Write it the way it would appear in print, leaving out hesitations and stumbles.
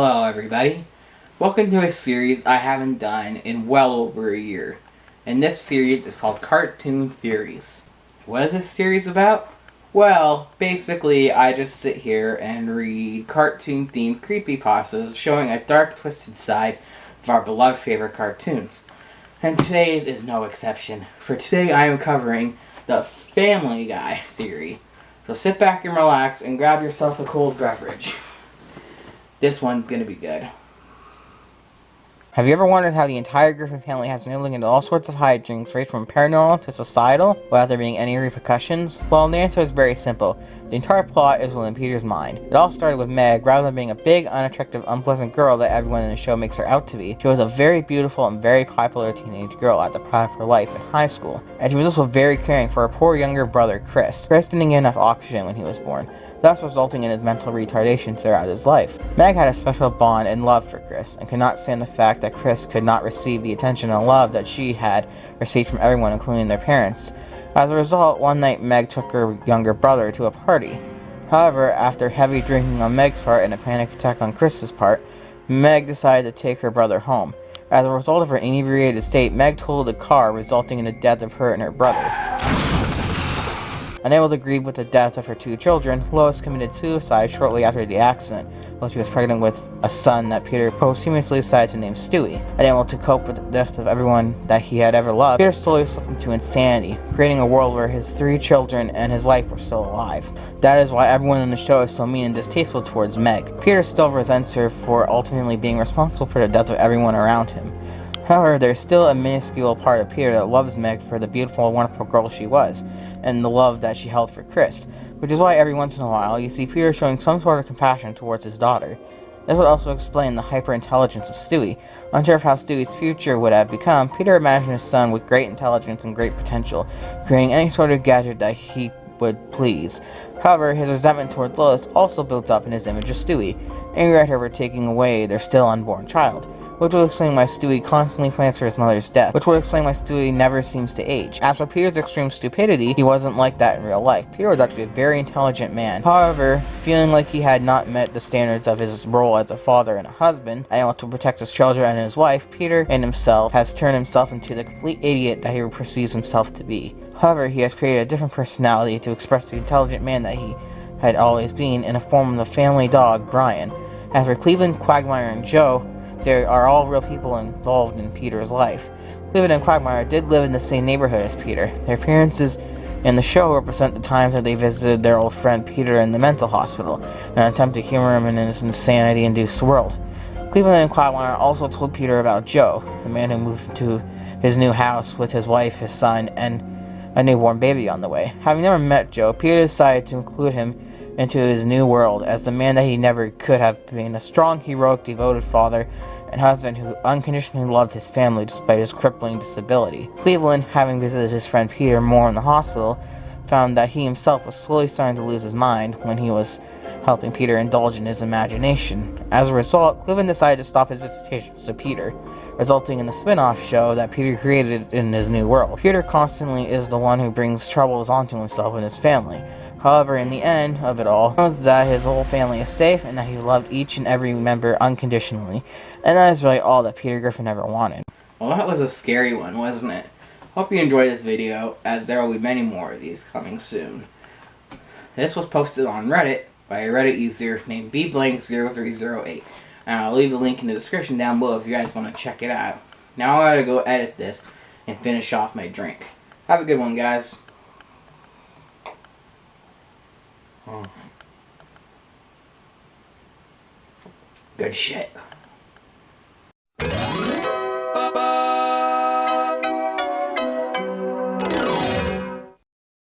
Hello everybody. Welcome to a series I haven't done in well over a year. And this series is called Cartoon Theories. What is this series about? Well, basically I just sit here and read cartoon themed creepypastas showing a dark twisted side of our beloved favorite cartoons. And today's is no exception. For today I am covering the Family Guy theory. So sit back and relax and grab yourself a cold beverage. This one's gonna be good. Have you ever wondered how the entire Griffin family has been able to get into all sorts of hijinks, right from paranormal to societal, without there being any repercussions? Well, the answer is very simple. The entire plot is within Peter's mind. It all started with Meg. Rather than being a big, unattractive, unpleasant girl that everyone in the show makes her out to be, she was a very beautiful and very popular teenage girl at the prime of her life in high school. And she was also very caring for her poor younger brother, Chris. Chris didn't get enough oxygen when he was born, thus resulting in his mental retardation throughout his life. Meg had a special bond and love for Chris, and could not stand the fact that Chris could not receive the attention and love that she had received from everyone, including their parents. As a result, one night Meg took her younger brother to a party. However, after heavy drinking on Meg's part and a panic attack on Chris's part, Meg decided to take her brother home. As a result of her inebriated state, Meg totaled the car, resulting in the death of her and her brother. Unable to grieve with the death of her two children, Lois committed suicide shortly after the accident, while she was pregnant with a son that Peter posthumously decided to name Stewie. Unable to cope with the death of everyone that he had ever loved, Peter slowly slipped into insanity, creating a world where his three children and his wife were still alive. That is why everyone in the show is so mean and distasteful towards Meg. Peter still resents her for ultimately being responsible for the death of everyone around him. However, there's still a minuscule part of Peter that loves Meg for the beautiful and wonderful girl she was, and the love that she held for Chris, which is why every once in a while you see Peter showing some sort of compassion towards his daughter. This would also explain the hyper-intelligence of Stewie. Unsure of how Stewie's future would have become, Peter imagined his son with great intelligence and great potential, creating any sort of gadget that he would please. However, his resentment towards Lois also built up in his image of Stewie, angry at her for taking away their still unborn child, which would explain why Stewie constantly plans for his mother's death, which would explain why Stewie never seems to age. As for Peter's extreme stupidity, he wasn't like that in real life. Peter was actually a very intelligent man. However, feeling like he had not met the standards of his role as a father and a husband, and able to protect his children and his wife, Peter and himself has turned himself into the complete idiot that he perceives himself to be. However, he has created a different personality to express the intelligent man that he had always been in the form of the family dog, Brian. As for Cleveland, Quagmire, and Joe, they are all real people involved in Peter's life. Cleveland and Quagmire did live in the same neighborhood as Peter. Their appearances in the show represent the times that they visited their old friend Peter in the mental hospital, in an attempt to humor him in his insanity-induced world. Cleveland and Quagmire also told Peter about Joe, the man who moved into his new house with his wife, his son, and a newborn baby on the way. Having never met Joe, Peter decided to include him into his new world as the man that he never could have been, a strong, heroic, devoted father and husband who unconditionally loved his family despite his crippling disability. Cleveland, having visited his friend Peter more in the hospital, found that he himself was slowly starting to lose his mind when he was helping Peter indulge in his imagination. As a result, Cleveland decided to stop his visitations to Peter, resulting in the spin-off show that Peter created in his new world. Peter constantly is the one who brings troubles onto himself and his family. However, in the end of it all, he knows that his whole family is safe and that he loved each and every member unconditionally. And that is really all that Peter Griffin ever wanted. Well, that was a scary one, wasn't it? Hope you enjoyed this video, as there will be many more of these coming soon. This was posted on Reddit by a Reddit user named bblank0308. And I'll leave the link in the description down below if you guys want to check it out. Now I gotta go edit this and finish off my drink. Have a good one, guys. Good shit.